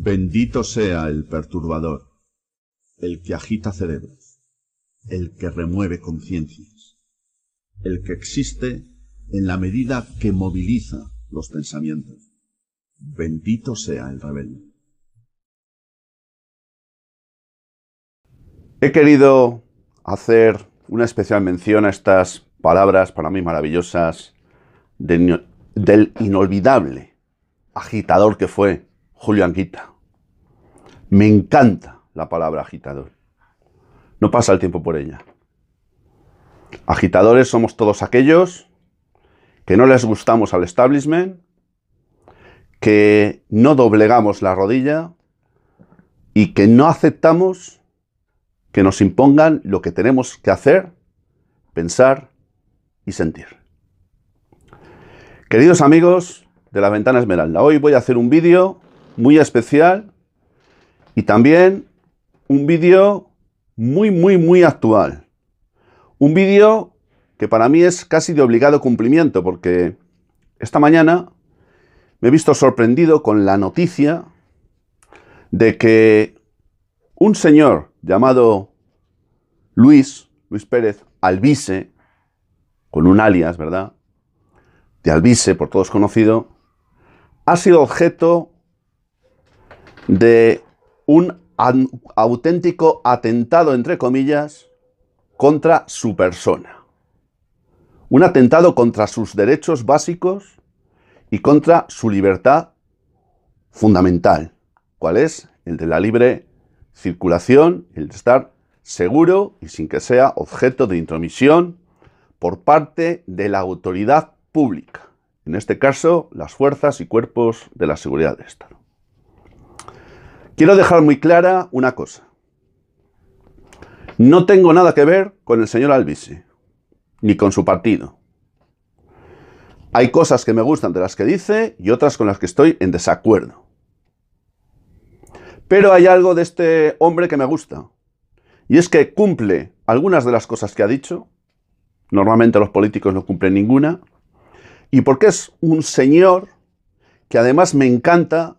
Bendito sea el perturbador, el que agita cerebros, el que remueve conciencias, el que existe en la medida que moviliza los pensamientos. Bendito sea el rebelde. He querido hacer una especial mención a estas palabras para mí maravillosas del inolvidable agitador que fue Julio Anguita. Me encanta la palabra agitador. No pasa el tiempo por ella. Agitadores somos todos aquellos que no les gustamos al establishment, que no doblegamos la rodilla y que no aceptamos que nos impongan lo que tenemos que hacer, pensar y sentir. Queridos amigos de La Ventana Esmeralda, hoy voy a hacer un vídeo muy especial y también un vídeo muy actual. Un vídeo que para mí es casi de obligado cumplimiento, porque esta mañana me he visto sorprendido con la noticia de que un señor llamado Luis Pérez Alvise, con un alias, ¿verdad?, de Alvise, por todos conocido, ha sido objeto de un auténtico atentado, entre comillas, contra su persona. Un atentado contra sus derechos básicos y contra su libertad fundamental, ¿cuál es? El de la libre circulación, el de estar seguro y sin que sea objeto de intromisión por parte de la autoridad pública, en este caso las fuerzas y cuerpos de la seguridad del Estado. Quiero dejar muy clara una cosa. No tengo nada que ver con el señor Alvise, ni con su partido. Hay cosas que me gustan de las que dice y otras con las que estoy en desacuerdo. Pero hay algo de este hombre que me gusta, y es que cumple algunas de las cosas que ha dicho. Normalmente los políticos no cumplen ninguna, y porque es un señor que además me encanta,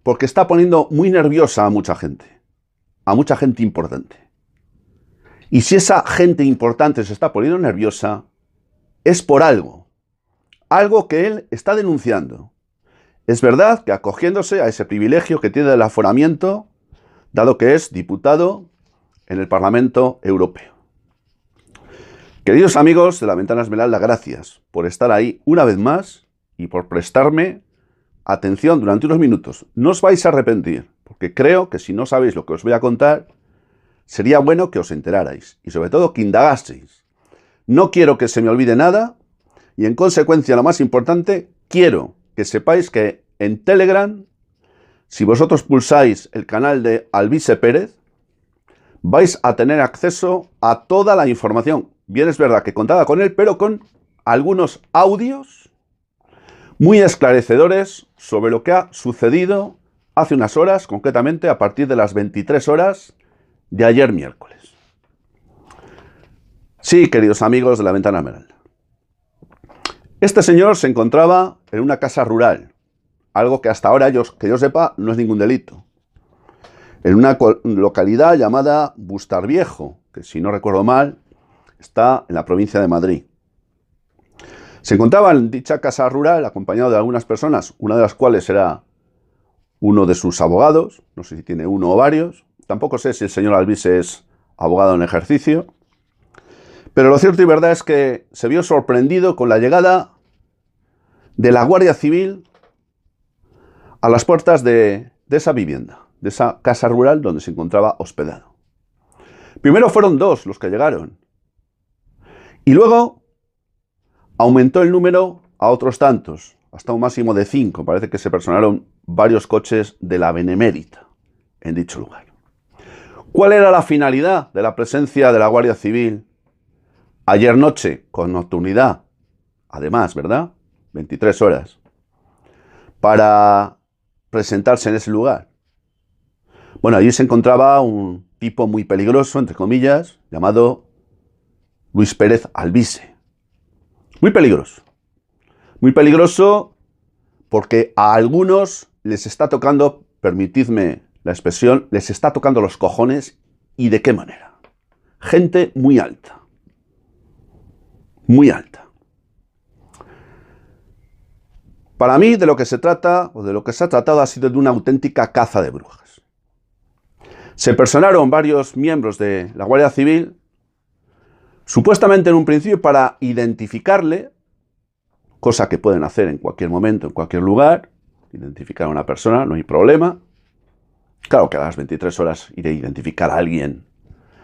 porque está poniendo muy nerviosa a mucha gente importante. Y si esa gente importante se está poniendo nerviosa, es por algo que él está denunciando. Es verdad que acogiéndose a ese privilegio que tiene del aforamiento, dado que es diputado en el Parlamento Europeo. Queridos amigos de La Ventana Esmeralda, gracias por estar ahí una vez más y por prestarme atención durante unos minutos. No os vais a arrepentir, porque creo que si no sabéis lo que os voy a contar, sería bueno que os enterarais y sobre todo que indagaseis. No quiero que se me olvide nada y en consecuencia lo más importante, quiero que sepáis que en Telegram, si vosotros pulsáis el canal de Alvise Pérez, vais a tener acceso a toda la información. Bien, es verdad que contaba con él, pero con algunos audios muy esclarecedores sobre lo que ha sucedido hace unas horas, concretamente a partir de las 23 horas de ayer miércoles. Sí, queridos amigos de La Ventana Esmeralda. Este señor se encontraba en una casa rural, algo que hasta ahora, que yo sepa, no es ningún delito. En una localidad llamada Bustarviejo, que si no recuerdo mal, está en la provincia de Madrid. Se encontraba en dicha casa rural acompañado de algunas personas, una de las cuales era uno de sus abogados, no sé si tiene uno o varios, tampoco sé si el señor Alvise es abogado en ejercicio, pero lo cierto y verdad es que se vio sorprendido con la llegada de la Guardia Civil a las puertas de esa vivienda, de esa casa rural donde se encontraba hospedado. Primero fueron 2 los que llegaron, y luego aumentó el número a otros tantos, hasta un máximo de 5. Parece que se personaron varios coches de la Benemérita en dicho lugar. ¿Cuál era la finalidad de la presencia de la Guardia Civil ayer noche, con nocturnidad? Además, ¿verdad? 23 horas. Para presentarse en ese lugar. Bueno, allí se encontraba un tipo muy peligroso, entre comillas, llamado Luis Pérez Alvise. Muy peligroso. Muy peligroso porque a algunos les está tocando permitidme la expresión, les está tocando los cojones y de qué manera. Gente muy alta. Muy alta. Para mí, de lo que se trata, o de lo que se ha tratado, ha sido de una auténtica caza de brujas. Se personaron varios miembros de la Guardia Civil, supuestamente en un principio para identificarle, cosa que pueden hacer en cualquier momento, en cualquier lugar, identificar a una persona, no hay problema. Claro que a las 23 horas ir a identificar a alguien,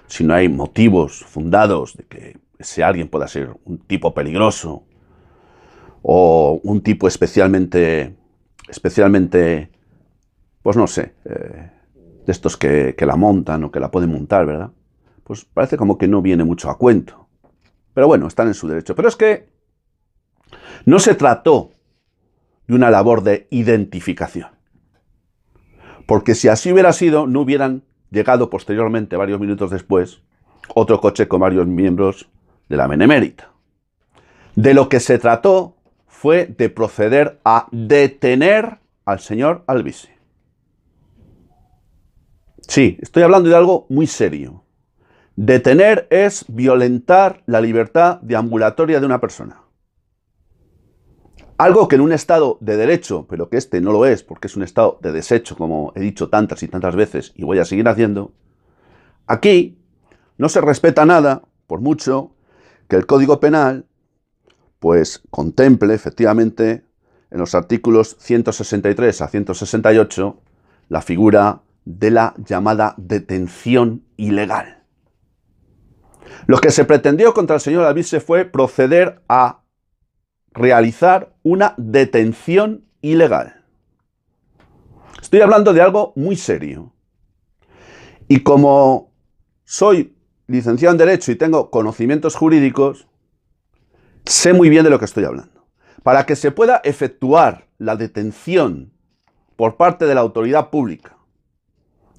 si no hay motivos fundados de que ese alguien pueda ser un tipo peligroso, o un tipo especialmente, pues no sé, de estos que la montan o que la pueden montar, ¿verdad? Pues parece como que no viene mucho a cuento. Pero bueno, están en su derecho. Pero es que no se trató de una labor de identificación. Porque si así hubiera sido, no hubieran llegado posteriormente, varios minutos después, otro coche con varios miembros de la Benemérita. De lo que se trató fue de proceder a detener al señor Albise. Sí, estoy hablando de algo muy serio. Detener es violentar la libertad deambulatoria de una persona. Algo que en un estado de derecho, pero que este no lo es, porque es un estado de desecho, como he dicho tantas y tantas veces, y voy a seguir haciendo, aquí no se respeta nada, por mucho que el Código Penal pues contemple efectivamente en los artículos 163 a 168 la figura de la llamada detención ilegal. Lo que se pretendió contra el señor Albise fue proceder a realizar una detención ilegal. Estoy hablando de algo muy serio. Y como soy licenciado en Derecho y tengo conocimientos jurídicos, sé muy bien de lo que estoy hablando. Para que se pueda efectuar la detención por parte de la autoridad pública,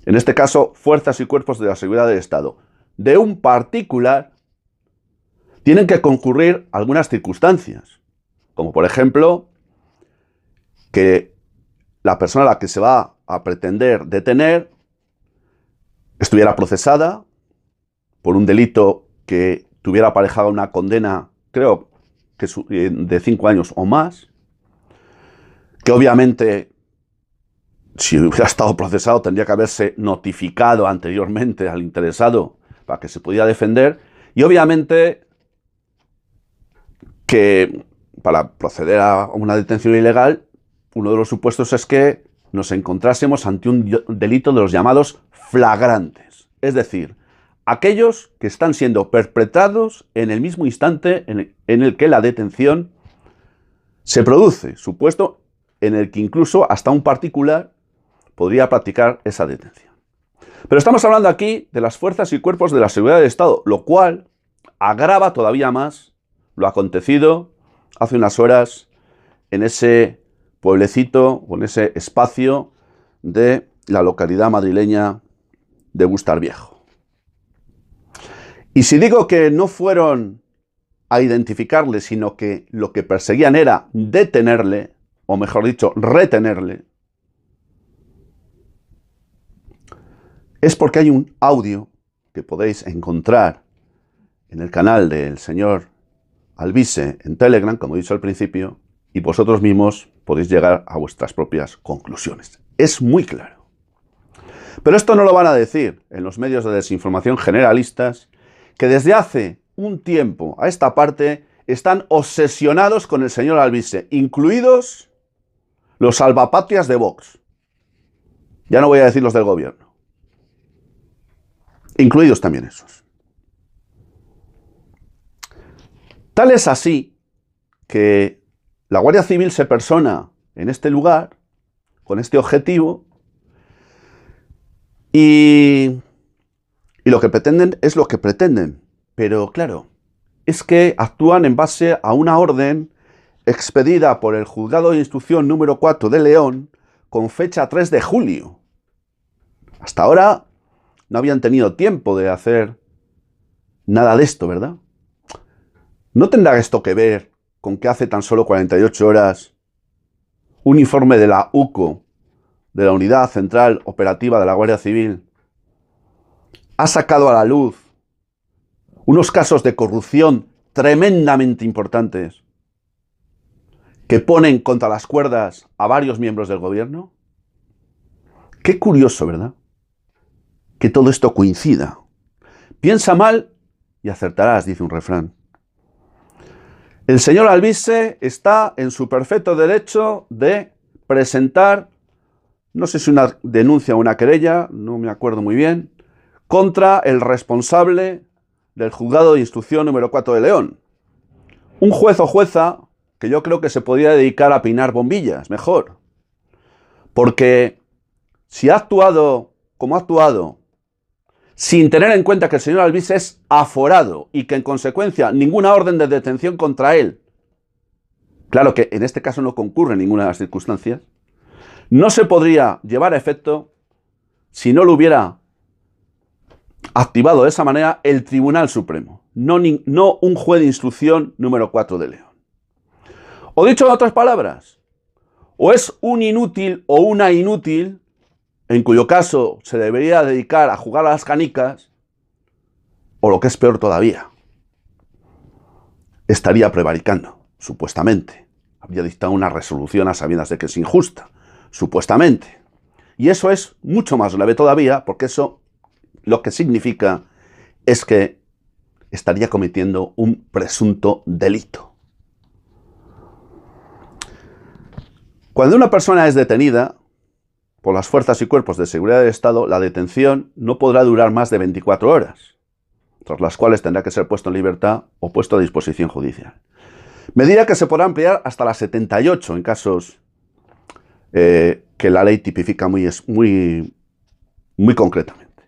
en este caso, fuerzas y cuerpos de la seguridad del Estado, de un particular, tienen que concurrir algunas circunstancias, como por ejemplo, que la persona a la que se va a pretender detener estuviera procesada por un delito que tuviera aparejada una condena, creo que de 5 años o más, que obviamente, si hubiera estado procesado, tendría que haberse notificado anteriormente al interesado para que se pudiera defender, y obviamente que para proceder a una detención ilegal, uno de los supuestos es que nos encontrásemos ante un delito de los llamados flagrantes, es decir, aquellos que están siendo perpetrados en el mismo instante en el que la detención se produce, supuesto en el que incluso hasta un particular podría practicar esa detención. Pero estamos hablando aquí de las fuerzas y cuerpos de la seguridad del Estado, lo cual agrava todavía más lo acontecido hace unas horas en ese pueblecito o en ese espacio de la localidad madrileña de Bustar Viejo. Y si digo que no fueron a identificarle, sino que lo que perseguían era detenerle, o mejor dicho, retenerle, es porque hay un audio que podéis encontrar en el canal del señor Albise en Telegram, como he dicho al principio, y vosotros mismos podéis llegar a vuestras propias conclusiones. Es muy claro. Pero esto no lo van a decir en los medios de desinformación generalistas, que desde hace un tiempo a esta parte están obsesionados con el señor Albise, incluidos los salvapatrias de Vox. Ya no voy a decir los del gobierno. Incluidos también esos. Tal es así que la Guardia Civil se persona en este lugar con este objetivo y lo que pretenden es lo que pretenden. Pero claro, es que actúan en base a una orden expedida por el Juzgado de Instrucción número 4 de León con fecha 3 de julio. Hasta ahora no habían tenido tiempo de hacer nada de esto, ¿verdad? ¿No tendrá esto que ver con que hace tan solo 48 horas un informe de la UCO de la Unidad Central Operativa de la Guardia Civil ha sacado a la luz unos casos de corrupción tremendamente importantes que ponen contra las cuerdas a varios miembros del gobierno? Qué curioso, ¿verdad? Que todo esto coincida. Piensa mal y acertarás, dice un refrán. El señor Alvise está en su perfecto derecho de presentar, no sé si una denuncia o una querella, no me acuerdo muy bien, contra el responsable del juzgado de instrucción número 4 de León. Un juez o jueza que yo creo que se podría dedicar a peinar bombillas, mejor. Porque si ha actuado como ha actuado, sin tener en cuenta que el señor Alvise es aforado y que en consecuencia ninguna orden de detención contra él, claro que en este caso no concurre ninguna de las circunstancias, no se podría llevar a efecto si no lo hubiera activado de esa manera el Tribunal Supremo, no un juez de instrucción número 4 de León. O dicho en otras palabras, o es un inútil o una inútil, en cuyo caso se debería dedicar a jugar a las canicas, o lo que es peor todavía, estaría prevaricando, supuestamente. Habría dictado una resolución a sabiendas de que es injusta, supuestamente. Y eso es mucho más grave todavía, porque eso lo que significa es que estaría cometiendo un presunto delito. Cuando una persona es detenida por las fuerzas y cuerpos de seguridad del Estado, la detención no podrá durar más de 24 horas, tras las cuales tendrá que ser puesto en libertad o puesto a disposición judicial. Medida que se podrá ampliar hasta las 78 en casos que la ley tipifica muy concretamente.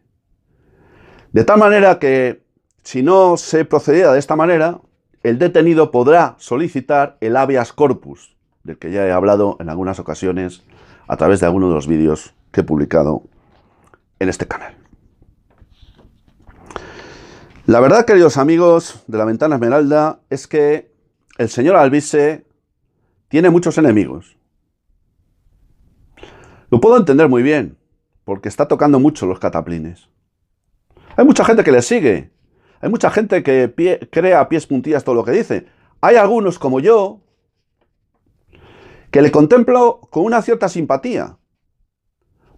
De tal manera que, si no se procediera de esta manera, el detenido podrá solicitar el habeas corpus, del que ya he hablado en algunas ocasiones a través de algunos de los vídeos que he publicado en este canal. La verdad, queridos amigos de La Ventana Esmeralda, es que el señor Alvise tiene muchos enemigos. Lo puedo entender muy bien, porque está tocando mucho los cataplines. Hay mucha gente que le sigue, hay mucha gente que cree a pies juntillas todo lo que dice. Hay algunos, como yo, que le contemplo con una cierta simpatía,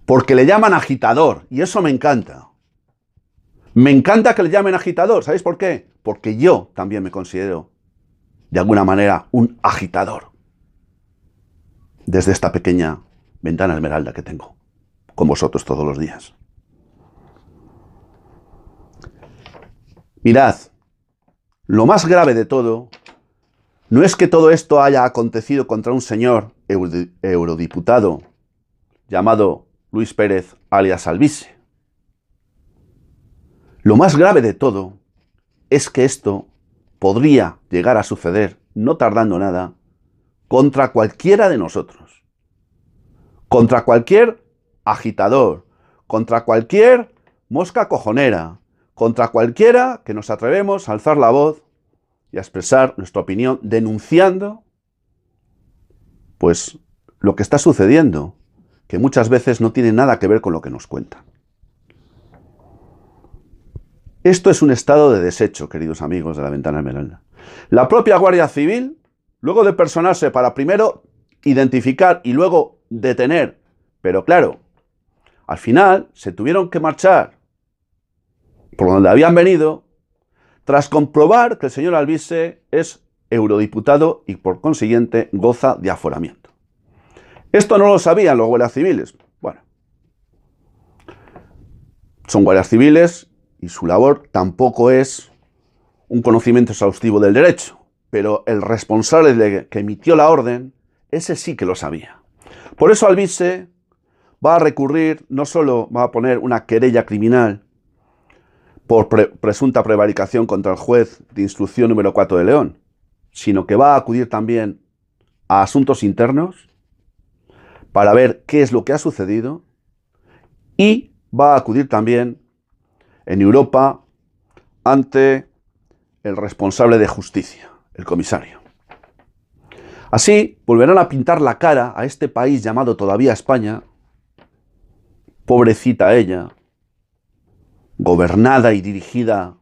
porque le llaman agitador, y eso me encanta. Me encanta que le llamen agitador, ¿sabéis por qué? Porque yo también me considero, de alguna manera, un agitador, desde esta pequeña ventana esmeralda que tengo con vosotros todos los días. Mirad, lo más grave de todo no es que todo esto haya acontecido contra un señor eurodiputado llamado Luis Pérez alias Alvise. Lo más grave de todo es que esto podría llegar a suceder, no tardando nada, contra cualquiera de nosotros. Contra cualquier agitador, contra cualquier mosca cojonera, contra cualquiera que nos atrevemos a alzar la voz y a expresar nuestra opinión denunciando, pues, lo que está sucediendo, que muchas veces no tiene nada que ver con lo que nos cuentan. Esto es un estado de desecho, queridos amigos de La Ventana Esmeralda. La propia Guardia Civil, luego de personarse para primero identificar y luego detener, pero claro, al final se tuvieron que marchar por donde habían venido, tras comprobar que el señor Alvise es eurodiputado y por consiguiente goza de aforamiento. Esto no lo sabían los guardias civiles. Bueno, son guardias civiles y su labor tampoco es un conocimiento exhaustivo del derecho, pero el responsable que emitió la orden, ese sí que lo sabía. Por eso Alvise va a recurrir, no solo va a poner una querella criminal por presunta prevaricación contra el juez de instrucción número 4 de León, sino que va a acudir también a asuntos internos para ver qué es lo que ha sucedido y va a acudir también en Europa ante el responsable de justicia, el comisario. Así volverán a pintar la cara a este país llamado todavía España pobrecita ella, gobernada y dirigida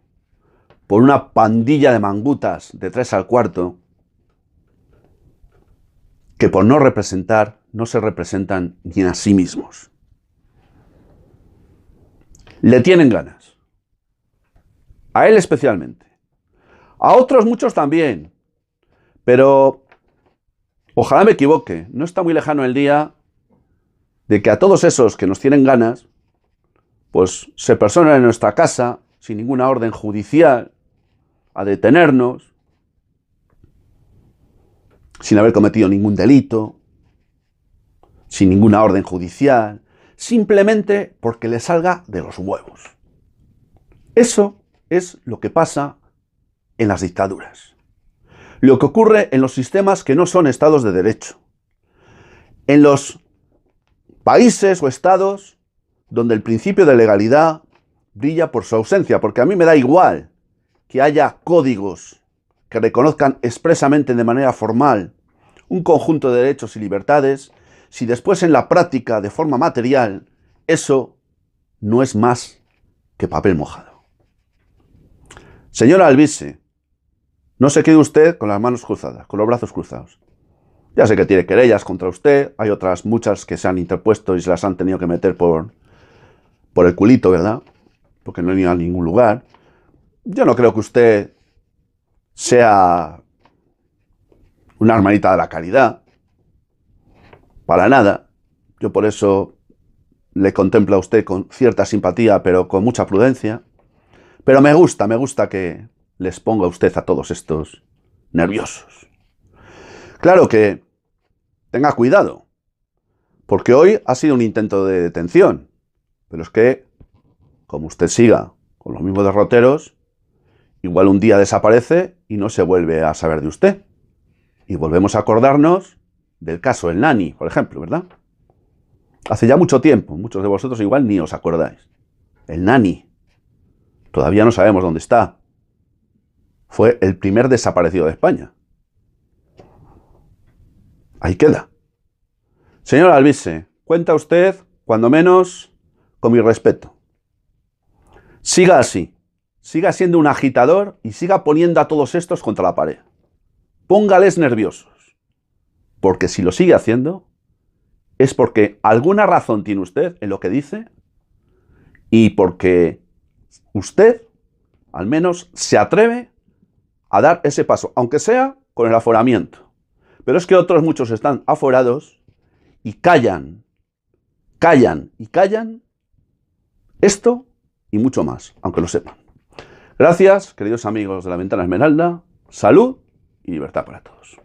por una pandilla de mangutas de 3 al cuarto, que por no representar, no se representan ni a sí mismos. Le tienen ganas. A él especialmente. A otros muchos también. Pero ojalá me equivoque. No está muy lejano el día de que a todos esos que nos tienen ganas, pues se personan en nuestra casa sin ninguna orden judicial a detenernos, sin haber cometido ningún delito, sin ninguna orden judicial, simplemente porque le salga de los huevos. Eso es lo que pasa en las dictaduras. Lo que ocurre en los sistemas que no son estados de derecho. En los países o estados donde el principio de legalidad brilla por su ausencia, porque a mí me da igual que haya códigos que reconozcan expresamente de manera formal un conjunto de derechos y libertades, si después en la práctica, de forma material, eso no es más que papel mojado. Señora Alvise, no se quede usted con las manos cruzadas, con los brazos cruzados. Ya sé que tiene querellas contra usted, hay otras muchas que se han interpuesto y se las han tenido que meter por el culito, ¿verdad? Porque no han ido a ningún lugar. Yo no creo que usted sea una hermanita de la caridad. Para nada. Yo por eso le contemplo a usted con cierta simpatía, pero con mucha prudencia. Pero me gusta que les ponga usted a todos estos nerviosos. Claro que tenga cuidado, porque hoy ha sido un intento de detención, pero es que, como usted siga con los mismos derroteros, igual un día desaparece y no se vuelve a saber de usted. Y volvemos a acordarnos del caso El Nani, por ejemplo, ¿verdad? Hace ya mucho tiempo, muchos de vosotros igual ni os acordáis. El Nani. Todavía no sabemos dónde está. Fue el primer desaparecido de España. Ahí queda. Señor Alvise, cuenta usted, cuando menos, con mi respeto. Siga así. Siga siendo un agitador y siga poniendo a todos estos contra la pared. Póngales nerviosos. Porque si lo sigue haciendo, es porque alguna razón tiene usted en lo que dice y porque usted, al menos, se atreve a dar ese paso, aunque sea con el aforamiento. Pero es que otros muchos están aforados y callan esto y mucho más, aunque lo sepan. Gracias, queridos amigos de La Ventana Esmeralda. Salud y libertad para todos.